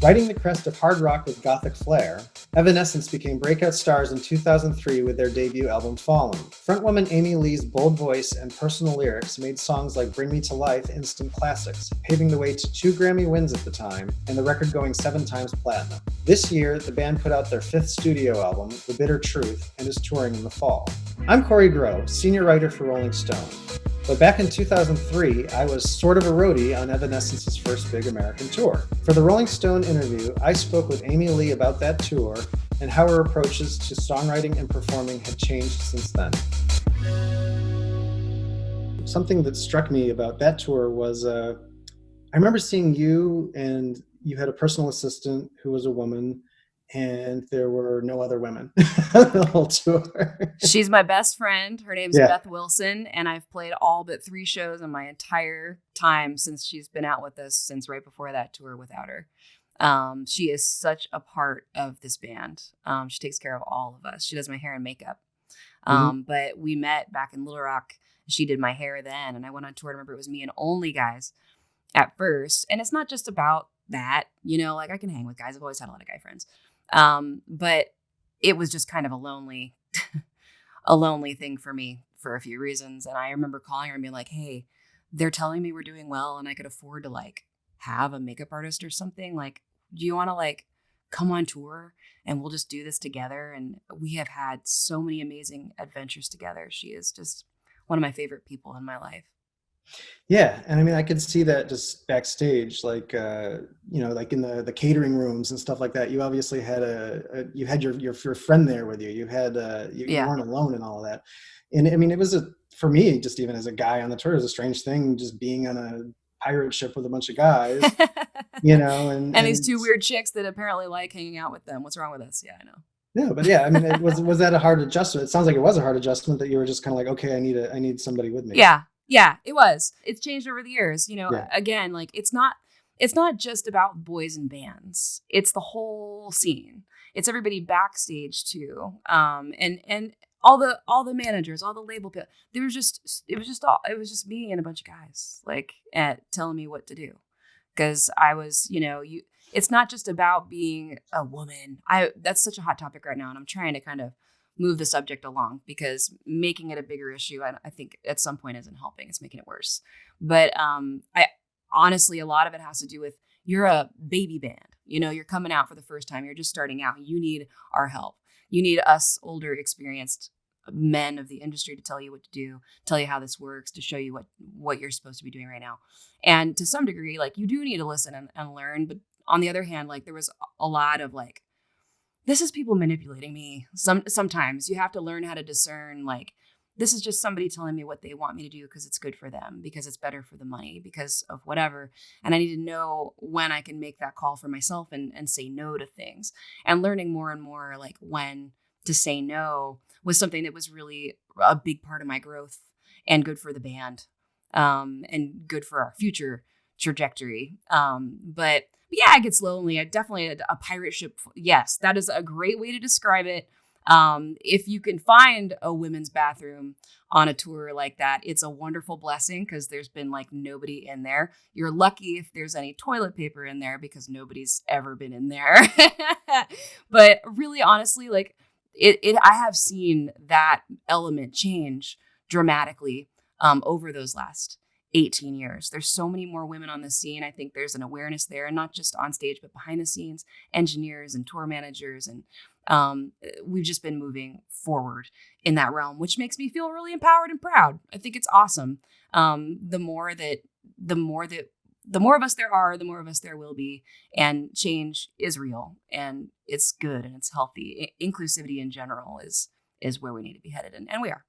Riding the crest of hard rock with gothic flair, Evanescence became breakout stars in 2003 with their debut album Fallen. Frontwoman Amy Lee's bold voice and personal lyrics made songs like Bring Me to Life instant classics, paving the way to 2 Grammy wins at the time and the record going 7 times platinum. This year, the band put out their 5th studio album, The Bitter Truth, and is touring in the fall. I'm Corey Grove, senior writer for Rolling Stone. But back in 2003, I was sort of a roadie on Evanescence's first big American tour. For the Rolling Stone interview, I spoke with Amy Lee about that tour and how her approaches to songwriting and performing had changed since then. Something that struck me about that tour was I remember seeing you, and you had a personal assistant who was a woman, and there were no other women the whole tour. She's my best friend. Her name's Yeah. Beth Wilson, and I've played all but 3 shows in my entire time since she's been out with us, since right before that tour without her. She is such a part of this band. She takes care of all of us. She does my hair and makeup. But we met back in Little Rock. She did my hair then, and I went on tour. I remember it was me and only guys at first. And it's not just about that, like I can hang with guys. I've always had a lot of guy friends. But it was just kind of a lonely thing for me for a few reasons. And I remember calling her and being like, hey, they're telling me we're doing well and I could afford to have a makeup artist or something. Like, do you want to come on tour and we'll just do this together? And we have had so many amazing adventures together. She is just one of my favorite people in my life. Yeah, and I mean, I could see that just backstage, like in the catering rooms and stuff like that. You obviously had you had your friend there with you. You had you weren't alone in all of that. And I mean, it was for me, just even as a guy on the tour, it was a strange thing just being on a pirate ship with a bunch of guys, and these 2 weird chicks that apparently like hanging out with them. What's wrong with us? Yeah, I know. Yeah, but yeah, I mean, was that a hard adjustment? It sounds like it was a hard adjustment, that you were just kind of like, okay, I need somebody with me. Yeah, it was. It's changed over the years. Again, it's not just about boys and bands. It's the whole scene. It's everybody backstage too. And all the managers, all the label people. It was just me and a bunch of guys telling me what to do. Because I was, it's not just about being a woman. That's such a hot topic right now, and I'm trying to kind of move the subject along, because making it a bigger issue, I think at some point isn't helping. It's making it worse. But I honestly, a lot of it has to do with, you're a baby band. You're coming out for the first time. You're just starting out. You need our help. You need us older, experienced men of the industry to tell you what to do, tell you how this works, to show you what you're supposed to be doing right now. And to some degree, you do need to listen and learn. But on the other hand, there was a lot of this is people manipulating me. Sometimes you have to learn how to discern, this is just somebody telling me what they want me to do because it's good for them, because it's better for the money, because of whatever. And I need to know when I can make that call for myself and say no to things. And learning more and more, when to say no was something that was really a big part of my growth, and good for the band, and good for our future trajectory. But yeah, it gets lonely. Definitely a pirate ship. Yes, that is a great way to describe it. If you can find a women's bathroom on a tour like that, it's a wonderful blessing, because there's been nobody in there. You're lucky if there's any toilet paper in there, because nobody's ever been in there. But really, honestly, I have seen that element change dramatically over those last 18 years. There's so many more women on the scene. I think there's an awareness there, and not just on stage, but behind the scenes, engineers and tour managers. And we've just been moving forward in that realm, which makes me feel really empowered and proud. I think it's awesome. The more of us there are, the more of us there will be, and change is real, and it's good, and it's healthy. Inclusivity in general is where we need to be headed, and we are.